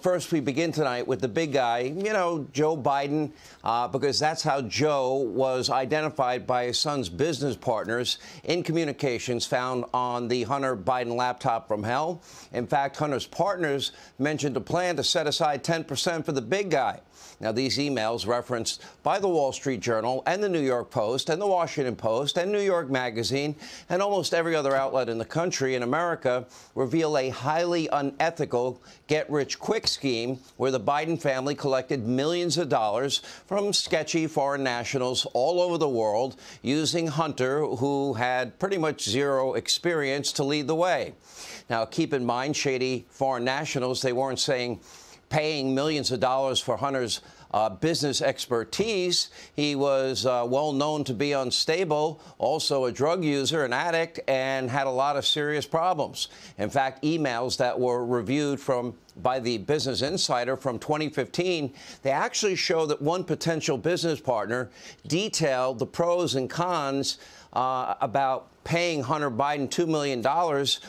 First, we begin tonight with the big guy, Joe Biden, because that's how Joe was identified by his son's business partners in communications found on the Hunter Biden laptop from hell. In fact, Hunter's partners mentioned a plan to set aside 10% for the big guy. Now, these emails referenced by the Wall Street Journal and the New York Post and the Washington Post and New York Magazine and almost every other outlet in the country in America reveal a highly unethical get-rich-quick scheme where the Biden family collected millions of dollars from sketchy foreign nationals all over the world using Hunter, who had pretty much zero experience, to lead the way. Now, keep in mind, shady foreign nationals, they weren't saying paying millions of dollars for Hunter's business expertise. He was well known to be unstable, also a drug user, an addict, and had a lot of serious problems. In fact, emails that were reviewed by the Business Insider from 2015, they actually show that one potential business partner detailed the pros and cons about paying Hunter Biden $2 million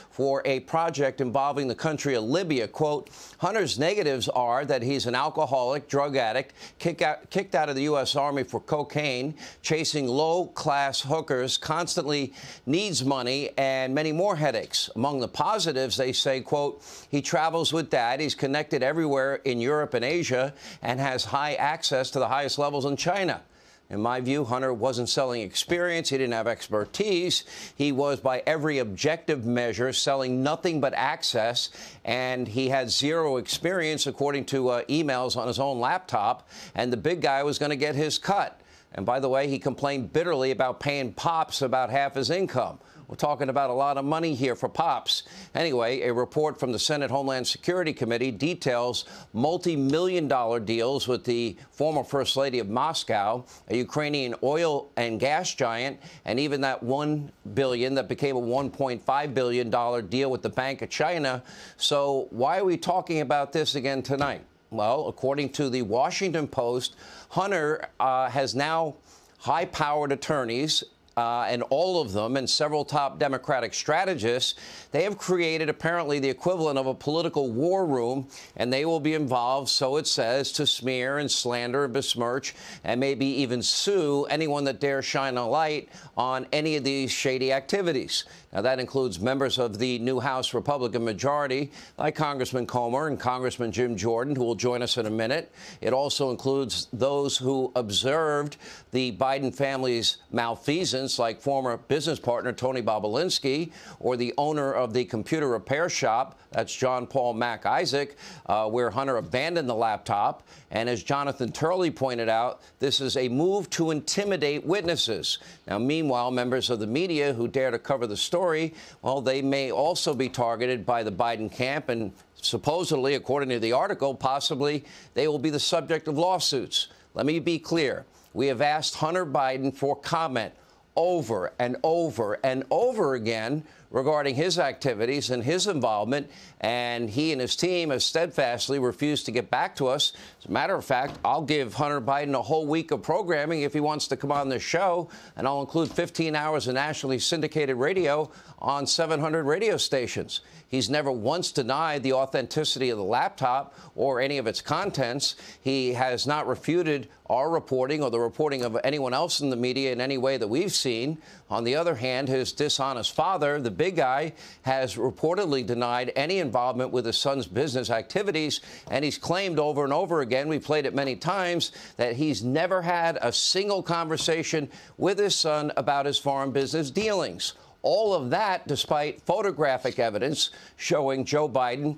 for a project involving the country of Libya. Quote, Hunter's negatives are that he's an alcoholic, drug addict, kicked out of the U.S. Army for cocaine, chasing low-class hookers, constantly needs money, and many more headaches. Among the positives, they say, quote, he travels with dad, he's connected everywhere in Europe and Asia, and has high access to the highest levels in China. In my view, Hunter wasn't selling experience. He didn't have expertise. He was, by every objective measure, selling nothing but access. And he had zero experience, according to emails on his own laptop. And the big guy was going to get his cut. And by the way, he complained bitterly about paying Pops about half his income. We're talking about a lot of money here for Pops. Anyway, a report from the Senate Homeland Security Committee details multi-million-dollar deals with the former First Lady of Moscow, a Ukrainian oil and gas giant, and even that $1 billion that became a $1.5 billion deal with the Bank of China. So why are we talking about this again tonight? Well, according to the Washington Post, Hunter has now high-powered attorneys, and all of them and several top Democratic strategists. They have created apparently the equivalent of a political war room, and they will be involved, so it says, to smear and slander and besmirch and maybe even sue anyone that dares shine a light on any of these shady activities. Now, that includes members of the new House Republican majority, like Congressman Comer and Congressman Jim Jordan, who will join us in a minute. It also includes those who observed the Biden family's malfeasance, like former business partner Tony Bobulinski, or the owner of the computer repair shop, that's John Paul Mac Isaac, where Hunter abandoned the laptop. And as Jonathan Turley pointed out, this is a move to intimidate witnesses. Now, meanwhile, members of the media who dare to cover the story, well, they may also be targeted by the Biden camp, and supposedly, according to the article, possibly they will be the subject of lawsuits. Let me be clear. We have asked Hunter Biden for comment over and over and over again regarding his activities and his involvement, and he and his team have steadfastly refused to get back to us. As a matter of fact, I'll give Hunter Biden a whole week of programming if he wants to come on this show, and I'll include 15 hours of nationally syndicated radio on 700 radio stations. He's never once denied the authenticity of the laptop or any of its contents. He has not refuted our reporting or the reporting of anyone else in the media in any way that we've seen. On the other hand, his dishonest father, the big guy, has reportedly denied any involvement with his son's business activities, and he's claimed over and over again, we played it many times, that he's never had a single conversation with his son about his foreign business dealings. All of that despite photographic evidence showing Joe Biden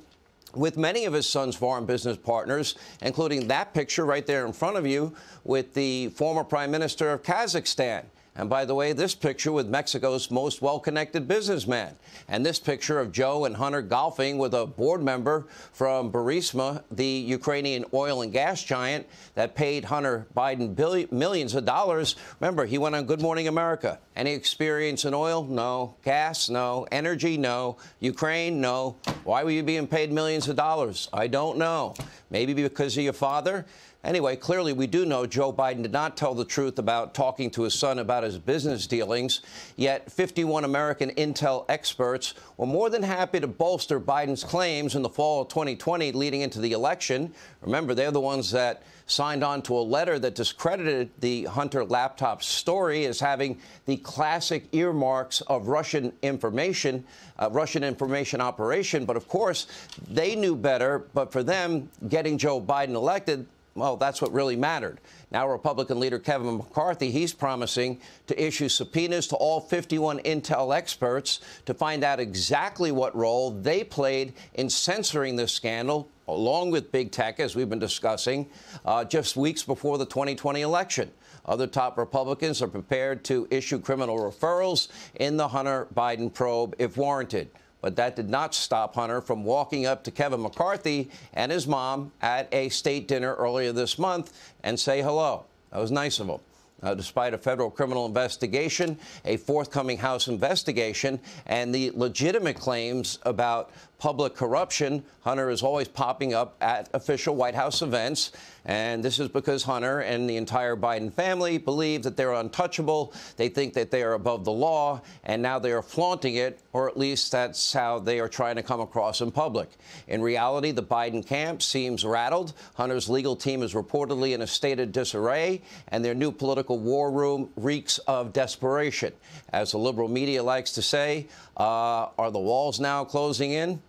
with many of his son's foreign business partners, including that picture right there in front of you with the former Prime Minister of Kazakhstan. And by the way, this picture with Mexico's most well-connected businessman. And this picture of Joe and Hunter golfing with a board member from Burisma, the Ukrainian oil and gas giant that paid Hunter Biden millions of dollars. Remember, he went on Good Morning America Any experience in oil? No. Gas? No. Energy? No. Ukraine? No. Why were you being paid millions of dollars? I don't know. Maybe because of your father? Anyway, clearly we do know Joe Biden did not tell the truth about talking to his son about his business dealings, yet 51 American intel experts were more than happy to bolster Biden's claims in the fall of 2020 leading into the election. Remember, they're the ones that signed on to a letter that discredited the Hunter laptop story as having the classic earmarks of Russian information operation. But of course, they knew better. But for them, getting Joe Biden elected, well, that's what really mattered. Now, Republican leader Kevin McCarthy, he's promising to issue subpoenas to all 51 intel experts to find out exactly what role they played in censoring this scandal, along with big tech, as we've been discussing, just weeks before the 2020 election. Other top Republicans are prepared to issue criminal referrals in the Hunter Biden probe if warranted. But that did not stop Hunter from walking up to Kevin McCarthy and his mom at a state dinner earlier this month and say hello. That was nice of him. Despite a federal criminal investigation, a forthcoming House investigation, and the legitimate claims about public corruption, Hunter is always popping up at official White House events. And this is because Hunter and the entire Biden family believe that they're untouchable. They think that they are above the law, and now they are flaunting it, or at least that's how they are trying to come across in public. In reality, the Biden camp seems rattled. Hunter's legal team is reportedly in a state of disarray, and their new political war room reeks of desperation. As the liberal media likes to say, are the walls now closing in?